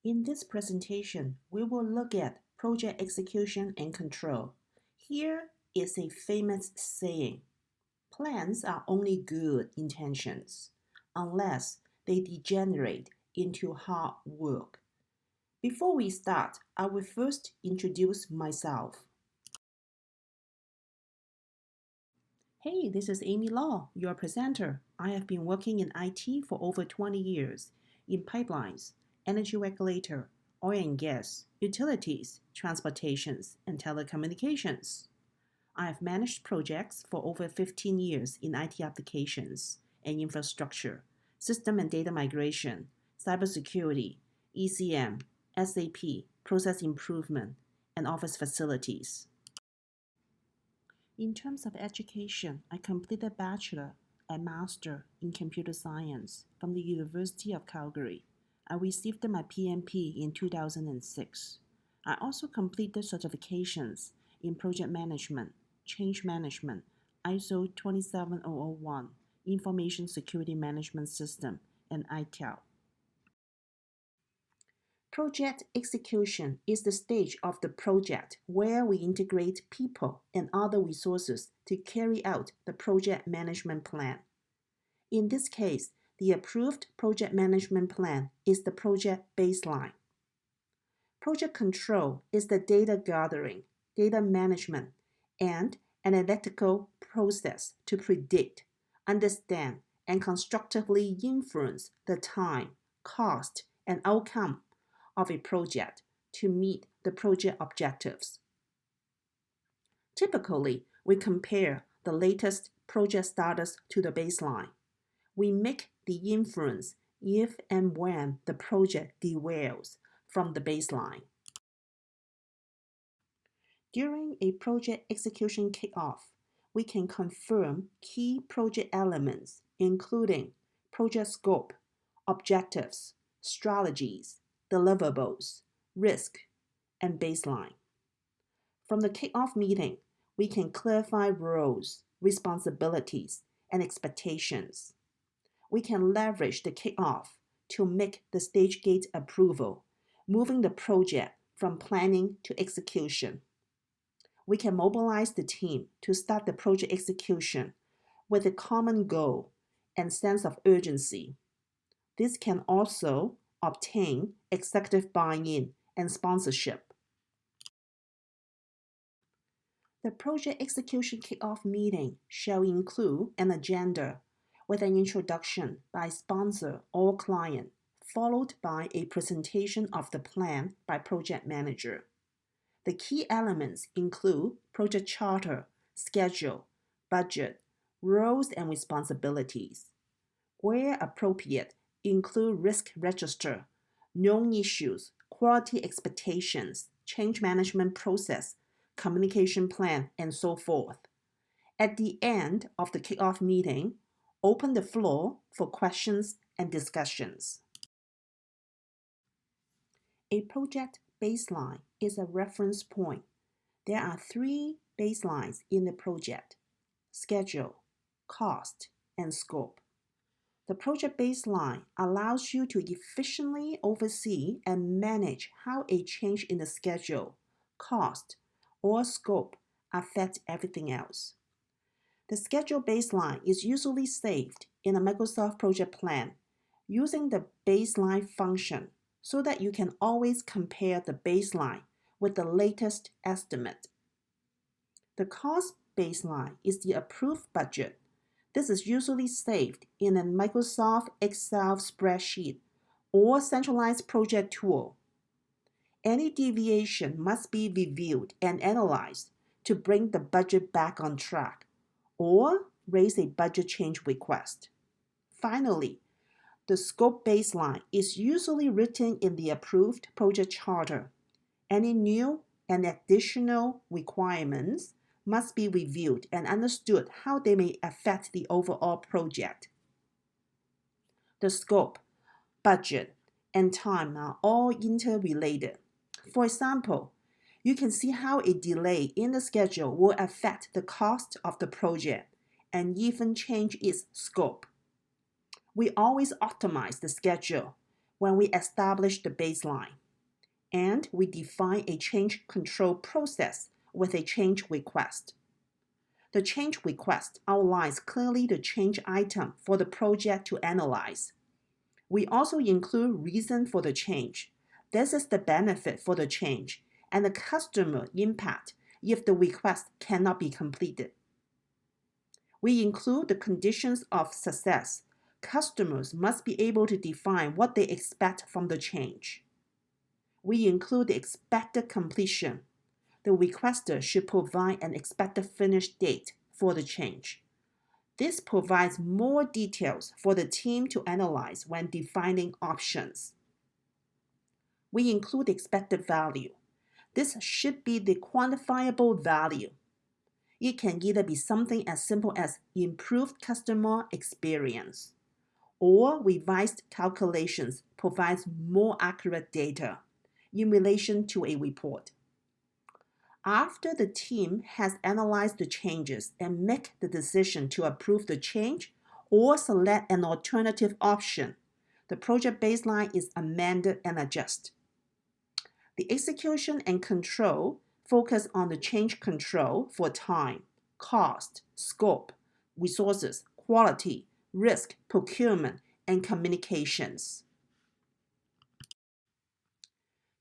In this presentation, we will look at project execution and control. Here is a famous saying: plans are only good intentions unless they degenerate into hard work. Before we start, I will first introduce myself. Hey, this is Amy Law, your presenter. I have been working in IT for over 20 years in pipelines, energy regulator, oil and gas, utilities, transportations, and telecommunications. I have managed projects for over 15 years in IT applications and infrastructure, system and data migration, cybersecurity, ECM, SAP, process improvement, and office facilities. In terms of education, I completed bachelor and master in computer science from the University of Calgary. I received my PMP in 2006. I also completed certifications in project management, change management, ISO 27001, Information Security Management System, and ITIL. Project execution is the stage of the project where we integrate people and other resources to carry out the project management plan. In this case, the approved project management plan is the project baseline. Project control is the data gathering, data management, and analytical process to predict, understand, and constructively influence the time, cost, and outcome of a project to meet the project objectives. Typically, we compare the latest project status to the baseline. We make the inference if and when the project derails from the baseline. During a project execution kickoff, we can confirm key project elements, including project scope, objectives, strategies, deliverables, risk, and baseline. From the kickoff meeting, we can clarify roles, responsibilities, and expectations. We can leverage the kickoff to make the stage gate approval, moving the project from planning to execution. We can mobilize the team to start the project execution with a common goal and sense of urgency. This can also obtain executive buy-in and sponsorship. The project execution kickoff meeting shall include an agenda with an introduction by sponsor or client, followed by a presentation of the plan by project manager. The key elements include project charter, schedule, budget, roles and responsibilities. Where appropriate, include risk register, known issues, quality expectations, change management process, communication plan, and so forth. At the end of the kickoff meeting, open the floor for questions and discussions. A project baseline is a reference point. There are 3 baselines in the project: schedule, cost, and scope. The project baseline allows you to efficiently oversee and manage how a change in the schedule, cost, or scope affects everything else. The schedule baseline is usually saved in a Microsoft project plan using the baseline function so that you can always compare the baseline with the latest estimate. The cost baseline is the approved budget. This is usually saved in a Microsoft Excel spreadsheet or centralized project tool. Any deviation must be reviewed and analyzed to bring the budget back on track or raise a budget change request. Finally, the scope baseline is usually written in the approved project charter. Any new and additional requirements must be reviewed and understood how they may affect the overall project. The scope, budget, and time are all interrelated. For example, you can see how a delay in the schedule will affect the cost of the project and even change its scope. We always optimize the schedule when we establish the baseline, and we define a change control process with a change request. The change request outlines clearly the change item for the project to analyze. We also include reason for the change. This is the benefit for the change and the customer impact if the request cannot be completed. We include the conditions of success. Customers must be able to define what they expect from the change. We include the expected completion. The requester should provide an expected finish date for the change. This provides more details for the team to analyze when defining options. We include expected value. This should be the quantifiable value. It can either be something as simple as improved customer experience, or revised calculations provides more accurate data in relation to a report. After the team has analyzed the changes and make the decision to approve the change or select an alternative option, the project baseline is amended and adjusted. The execution and control focus on the change control for time, cost, scope, resources, quality, risk, procurement, and communications.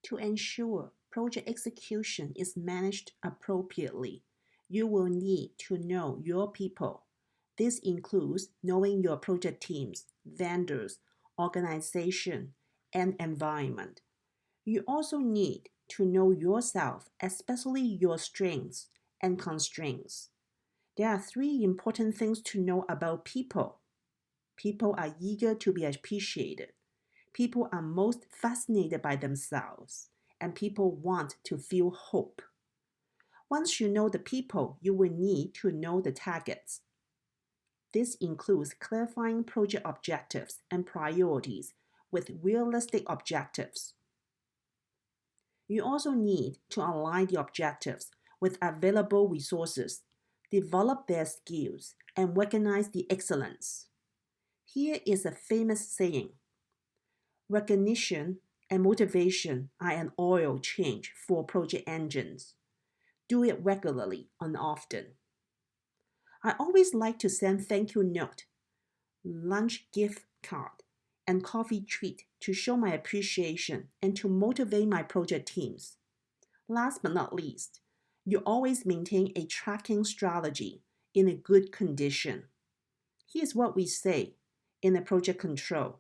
To ensure project execution is managed appropriately, you will need to know your people. This includes knowing your project teams, vendors, organization, and environment. You also need to know yourself, especially your strengths and constraints. There are 3 important things to know about people. People are eager to be appreciated. People are most fascinated by themselves, and people want to feel hope. Once you know the people, you will need to know the targets. This includes clarifying project objectives and priorities with realistic objectives. You also need to align the objectives with available resources, develop their skills, and recognize the excellence. Here is a famous saying: recognition and motivation are an oil change for project engines. Do it regularly and often. I always like to send thank you note, lunch gift card, and coffee treat to show my appreciation and to motivate my project teams. Last but not least, you always maintain a tracking strategy in a good condition. Here's what we say in the project control.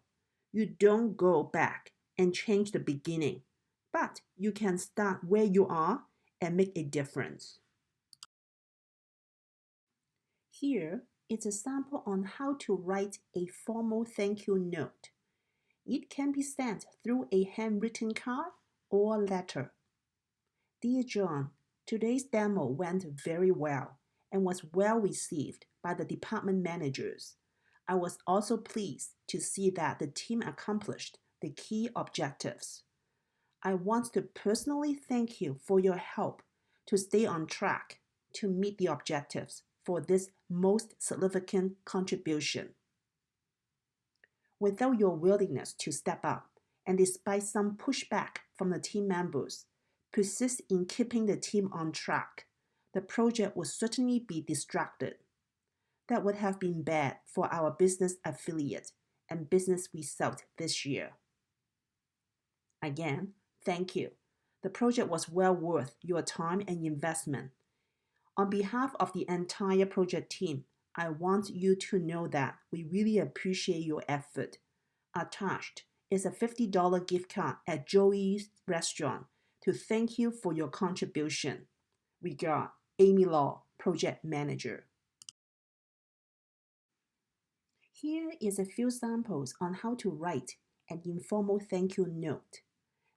You don't go back and change the beginning, but you can start where you are and make a difference. Here is a sample on how to write a formal thank you note. It can be sent through a handwritten card or letter. Dear John, today's demo went very well and was well received by the department managers. I was also pleased to see that the team accomplished the key objectives. I want to personally thank you for your help to stay on track to meet the objectives for this most significant contribution. Without your willingness to step up, and despite some pushback from the team members, persist in keeping the team on track, the project would certainly be distracted. That would have been bad for our business affiliate and business result this year. Again, thank you. The project was well worth your time and investment. On behalf of the entire project team, I want you to know that we really appreciate your effort. Attached is a $50 gift card at Joey's restaurant to thank you for your contribution. Regard, Amy Law, Project Manager. Here is a few samples on how to write an informal thank you note.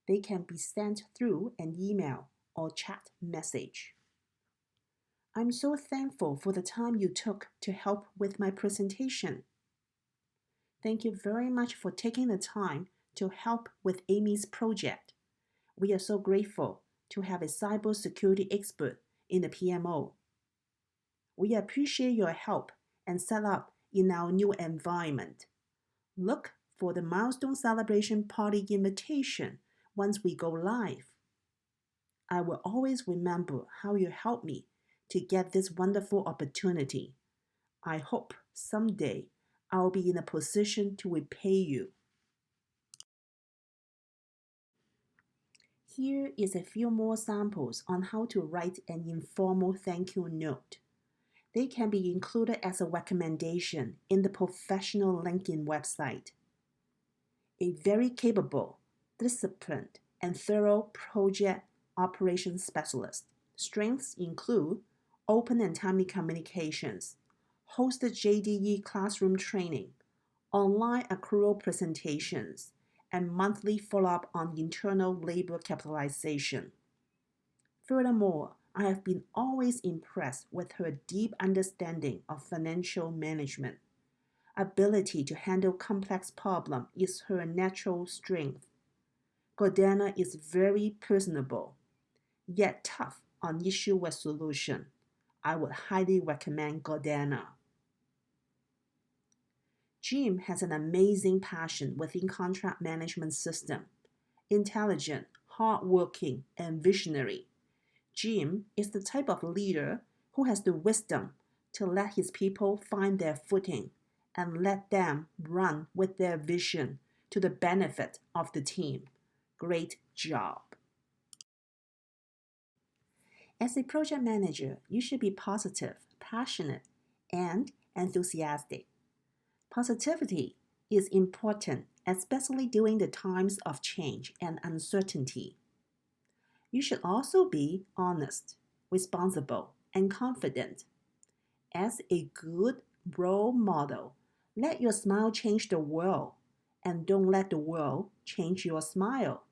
They can be sent through an email or chat message. I'm so thankful for the time you took to help with my presentation. Thank you very much for taking the time to help with Amy's project. We are so grateful to have a cybersecurity expert in the PMO. We appreciate your help and setup in our new environment. Look for the milestone celebration party invitation once we go live. I will always remember how you helped me to get this wonderful opportunity. I hope someday I'll be in a position to repay you. Here is a few more samples on how to write an informal thank you note. They can be included as a recommendation in the professional LinkedIn website. A very capable, disciplined, and thorough project operations specialist. Strengths include open and timely communications, hosted JDE classroom training, online accrual presentations, and monthly follow-up on internal labor capitalization. Furthermore, I have been always impressed with her deep understanding of financial management. Ability to handle complex problems is her natural strength. Gordana is very personable, yet tough on issue resolution. I would highly recommend Gordana. Jim has an amazing passion within contract management system. Intelligent, hardworking, and visionary. Jim is the type of leader who has the wisdom to let his people find their footing and let them run with their vision to the benefit of the team. Great job. As a project manager, you should be positive, passionate, and enthusiastic. Positivity is important, especially during the times of change and uncertainty. You should also be honest, responsible, and confident. As a good role model, let your smile change the world, and don't let the world change your smile.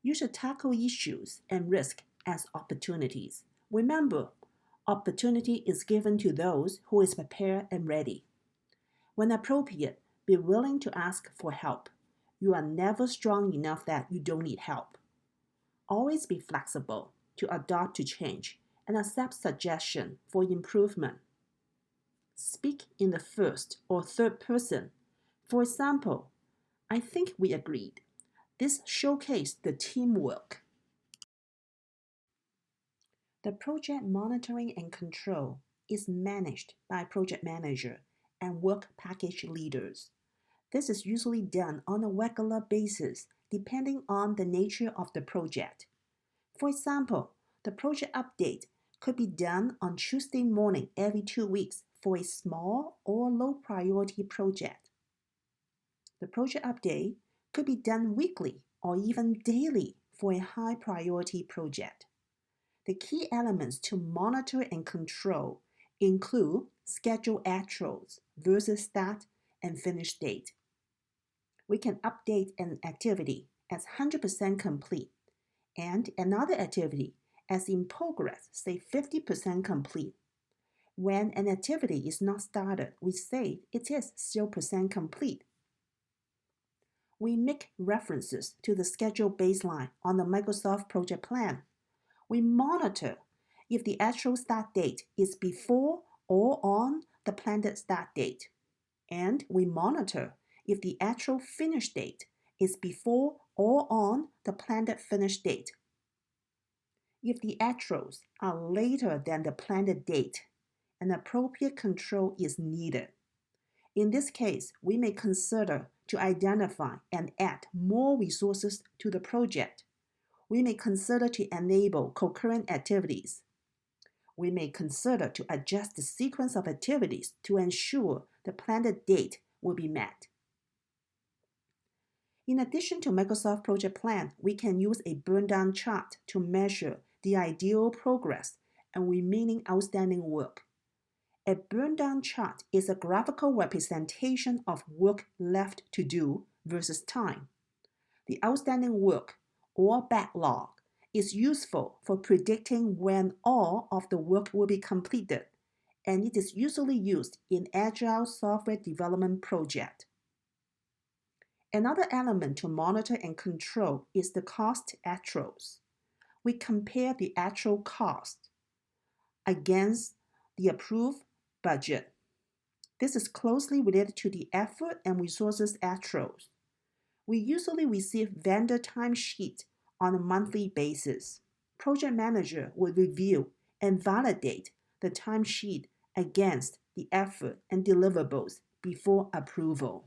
You should tackle issues and risk as opportunities. Remember, opportunity is given to those who is prepared and ready. When appropriate, be willing to ask for help. You are never strong enough that you don't need help. Always be flexible to adapt to change and accept suggestion for improvement. Speak in the first or third person. For example, I think we agreed. This showcased the teamwork. The project monitoring and control is managed by project manager and work package leaders. This is usually done on a regular basis depending on the nature of the project. For example, the project update could be done on Tuesday morning every 2 weeks for a small or low priority project. The project update could be done weekly or even daily for a high priority project. The key elements to monitor and control include schedule actuals versus start and finish date. We can update an activity as 100% complete and another activity as in progress, say 50% complete. When an activity is not started, we say it is 0% complete. We make references to the schedule baseline on the Microsoft project plan. We monitor if the actual start date is before or on the planned start date. And we monitor if the actual finish date is before or on the planned finish date. If the actuals are later than the planned date, an appropriate control is needed. In this case, we may consider to identify and add more resources to the project. We may consider to enable concurrent activities. We may consider to adjust the sequence of activities to ensure the planned date will be met. In addition to Microsoft Project Plan, we can use a burn-down chart to measure the ideal progress and remaining outstanding work. A burn-down chart is a graphical representation of work left to do versus time. The outstanding work, or backlog, is useful for predicting when all of the work will be completed, and it is usually used in agile software development projects. Another element to monitor and control is the cost actuals. We compare the actual cost against the approved budget. This is closely related to the effort and resources atros. We usually receive vendor timesheet on a monthly basis. Project manager will review and validate the timesheet against the effort and deliverables before approval.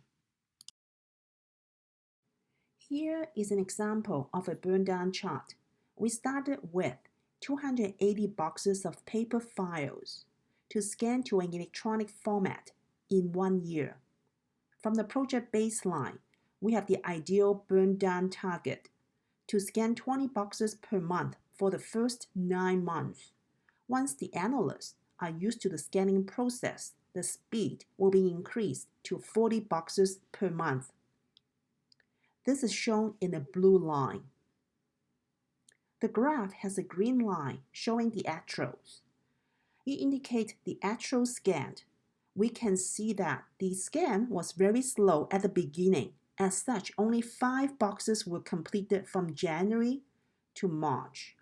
Here is an example of a burn down chart. We started with 280 boxes of paper files to scan to an electronic format in 1 year. From the project baseline, we have the ideal burn down target to scan 20 boxes per month for the first 9 months. Once the analysts are used to the scanning process, the speed will be increased to 40 boxes per month. This is shown in a blue line. The graph has a green line showing the actuals. It indicates the actual scanned. We can see that the scan was very slow at the beginning. As such, only 5 boxes were completed from January to March.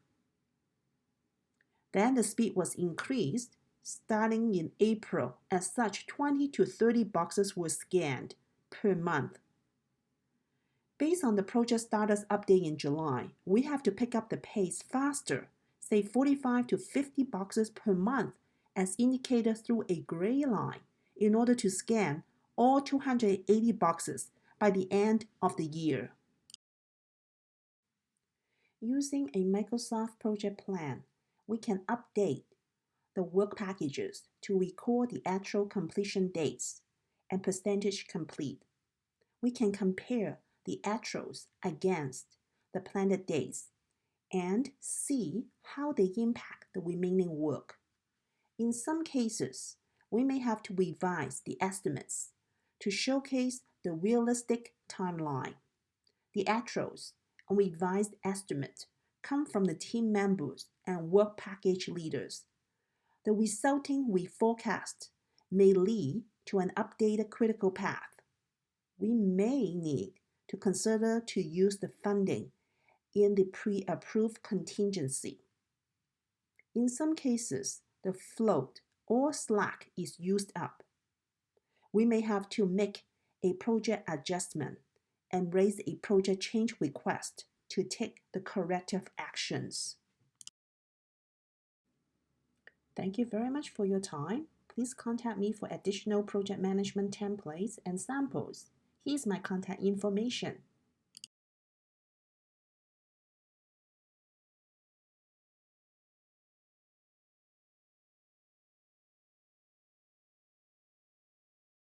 Then the speed was increased starting in April. As such, 20 to 30 boxes were scanned per month. Based on the project status update in July, we have to pick up the pace faster, say 45 to 50 boxes per month as indicated through a gray line in order to scan all 280 boxes by the end of the year. Using a Microsoft project plan, we can update the work packages to record the actual completion dates and percentage complete. We can compare the actuals against the planned dates and see how they impact the remaining work. In some cases, we may have to revise the estimates to showcase the realistic timeline. The actuals and revised estimate come from the team members and work package leaders. The resulting reforecast may lead to an updated critical path. We may need to consider to use the funding in the pre-approved contingency. In some cases, the float or slack is used up. We may have to make a project adjustment and raise a project change request to take the corrective actions. Thank you very much for your time. Please contact me for additional project management templates and samples. Here's my contact information.